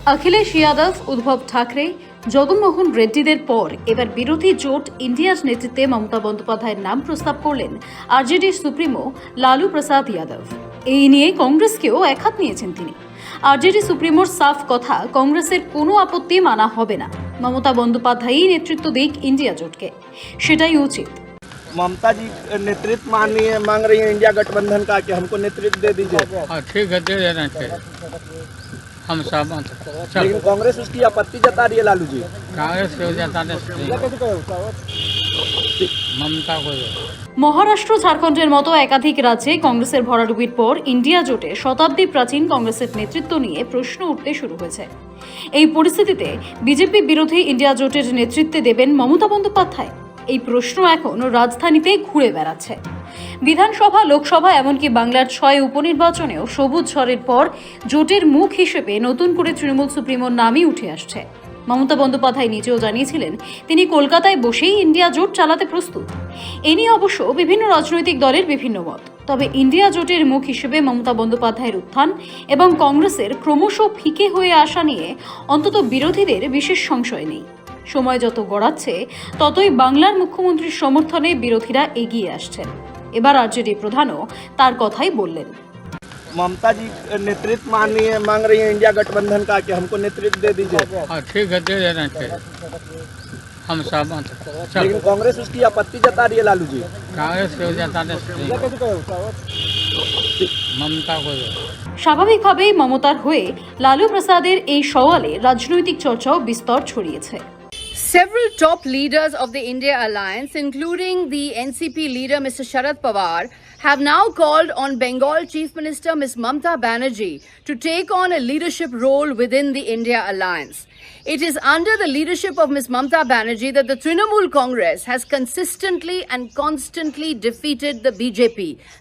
अखिलेश यादव, उद्धव ठाकरे, জগনমোহন রেড্ডিদের পর এবার বিরোধী জোট ইন্ডিয়ার নেতৃত্বে মমতা বন্দ্যোপাধ্যায়ের নাম প্রস্তাব করলেন আরজেডি সুপ্রিমো লালু প্রসাদ যাদব। এই নিয়ে কংগ্রেসকেও একহাত নিয়েছেন তিনি। আরজেডি সুপ্রিমোর সাফ কথা, কংগ্রেসের কোনো আপত্তি মানা হবে না, মমতা বন্দ্যোপাধ্যায়ই নেতৃত্ব দিক ইন্ডিয়া জোটকে, সেটাই উচিত। ममता जी नेतृत्व मांग रही है इंडिया गठबंधन का कि हमको नेतृत्व दे दीजिए। हाँ ठीक है, दे देना चाहिए, हम सहमत हैं। लेकिन कांग्रेस उसकी आपत्ति जता रही है लालू जी। कांग्रेस के जताने ममता को মহারাষ্ট্র, ঝাড়খণ্ডের মতো একাধিক রাজ্যে কংগ্রেসের ভরাডুবির পর ইন্ডিয়া জোটে শতাব্দী প্রাচীন কংগ্রেসের নেতৃত্ব নিয়ে প্রশ্ন উঠতে শুরু হয়েছে। এই পরিস্থিতিতে বিজেপি বিরোধী ইন্ডিয়া জোটের নেতৃত্বে দেবেন মমতা বন্দ্যোপাধ্যায়? এই প্রশ্ন এখন রাজধানীতে ঘুরে বেড়াচ্ছে। বিধানসভা, লোকসভা, এমনকি বাংলার 6 উপনির্বাচনেও সবুজ ঝড়ের পর জোটের মুখ হিসেবে নতুন করে তৃণমূল সুপ্রিমোর নামই উঠে আসছে। মমতা বন্দ্যোপাধ্যায় নিজেও জানিয়েছিলেন তিনি কলকাতায় বসেই ইন্ডিয়া জোট চালাতে প্রস্তুত। এ নিয়ে অবশ্য বিভিন্ন রাজনৈতিক দলের বিভিন্ন মত। তবে ইন্ডিয়া জোটের মুখ হিসেবে মমতা বন্দ্যোপাধ্যায়ের উত্থান এবং কংগ্রেসের ক্রমশ ফিকে হয়ে আসা নিয়ে অন্তত বিরোধীদের বিশেষ সংশয় নেই। সময় যত গড়াচ্ছে ততই বাংলার মুখ্যমন্ত্রীর সমর্থনে বিরোধীরা এগিয়ে আসছেন। এবার আরজেডি প্রধানও তার কথাই বললেন। ममता जी नेतृत्व मांग रही है इंडिया गठबंधन का कि हमको नेतृत्व दे दीजिए। हाँ ठीक है, दे देना चाहिए, हम सहमत हैं। लेकिन कांग्रेस उसकी आपत्ति जता रही है लालू जी। कांग्रेस के जताने ममता को স্বাভাবিকভাবেই মমতার হয়ে লালু প্রসাদের এই সওয়ালে রাজনৈতিক চর্চাও বিস্তর ছড়িয়েছে। Several top leaders of the India alliance, including the NCP leader Mr. Sharad Pawar, have now called on Bengal Chief Minister Ms. Mamta Banerjee to take on a leadership role within the India alliance. It is under the leadership of Ms. Mamta Banerjee that the Trinamool Congress has consistently and constantly defeated the BJP.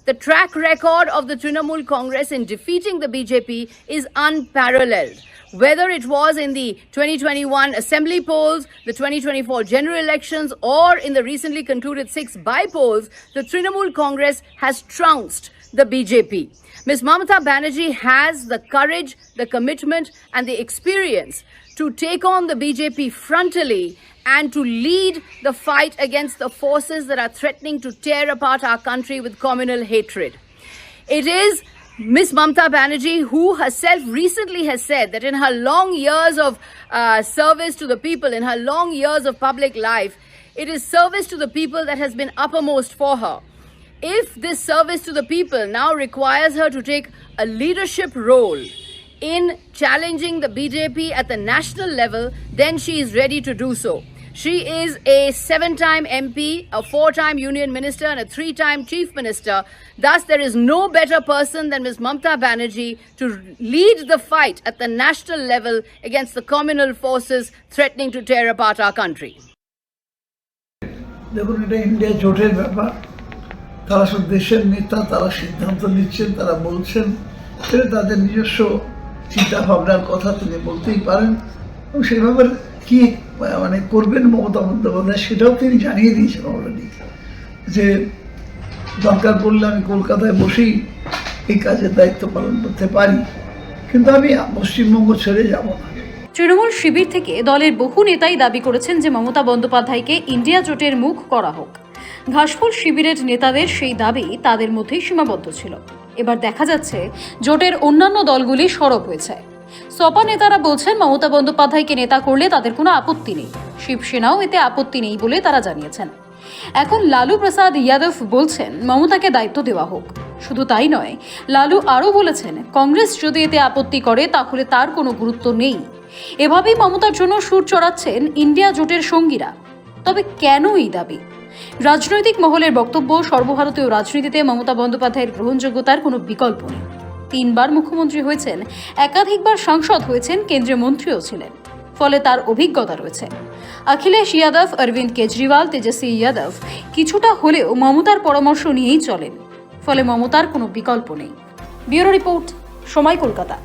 The track record of the Trinamool Congress in defeating the BJP is unparalleled. Whether it was in the 2021 assembly polls, the 2024 general elections, or in the recently concluded 6 by-polls, the Trinamool Congress has trounced the BJP. Ms. Mamata Banerjee has the courage, the commitment, and the experience to take on the BJP frontally and to lead the fight against the forces that are threatening to tear apart our country with communal hatred. It is Ms. Mamta Banerjee, who herself recently has said that in her long years of service to the people, in her long years of public life, it is service to the people that has been uppermost for her. If this service to the people now requires her to take a leadership role in challenging the BJP at the national level, then she is ready to do so. She is a 7-time MP, a 4-time Union Minister, and a 3-time Chief Minister. Thus, there is no better person than Ms. Mamta Banerjee to lead the fight at the national level against the communal forces threatening to tear apart our country. দেখুন, এটা India জোটের ব্যাপার। তারা সব দেশের নেতা, তারা সিদ্ধান্ত নিচ্ছেন, তারা বলছেন, সেটা তাদের নিজস্ব চিন্তা ভাবনার কথা তিনি বলতেই পারেন। এবং সেই ব্যাপারে কি করবেন মমতা বন্দ্যোপাধ্যায় সেটাও তিনি জানিয়ে দিয়েছেন অলরেডি, যে দরকার পড়লে আমি কলকাতায় বসেই এই কাজের দায়িত্ব পালন করতে পারি, কিন্তু আমি পশ্চিমবঙ্গ ছেড়ে যাব না। তৃণমূল শিবির থেকে দলের বহু নেতাই দাবি করেছেন যে মমতা বন্দ্যোপাধ্যায়কে ইন্ডিয়া জোটের মুখ করা হোক। ঘাসফুল শিবিরের নেতাদের সেই দাবি তাদের মধ্যেই সীমাবদ্ধ ছিল। এবার দেখা যাচ্ছে জোটের অন্যান্য দলগুলি সরব হয়েছে। সপা নেতারা বলছেন মমতা বন্দ্যোপাধ্যায়কে নেতা করলে তাদের কোনো আপত্তি নেই, শিবসেনাও এতে আপত্তি নেই বলে তারা জানিয়েছেন। এখন লালু প্রসাদ যাদব বলছেন মমতাকে দায়িত্ব দেওয়া হোক। শুধু তাই নয়, লালু আরও বলেছেন কংগ্রেস যদি এতে আপত্তি করে তাহলে তার কোনো গুরুত্ব নেই। এভাবেই মমতার জন্য সুর চড়াচ্ছেন ইন্ডিয়া জোটের সঙ্গীরা। তবে কেন এই দাবি? রাজনৈতিক মহলের বক্তব্য, সর্বভারতীয় রাজনীতিতে মমতা বন্দ্যোপাধ্যায়ের গ্রহণযোগ্যতার কোনো বিকল্প নেই। 3 বার মুখ্যমন্ত্রী হয়েছেন, একাধিকবার সাংসদ হয়েছেন, কেন্দ্রীয় মন্ত্রীও ছিলেন, ফলে তার অভিজ্ঞতা রয়েছে। অখিলেশ যাদব, অরবিন্দ কেজরিওয়াল, তেজস্বী যাদব কিছুটা হলেও মমতার পরামর্শ নিয়েই চলেন, ফলে মমতার কোনো বিকল্প নেই। ব্যুরো রিপোর্ট, সময়, কলকাতা।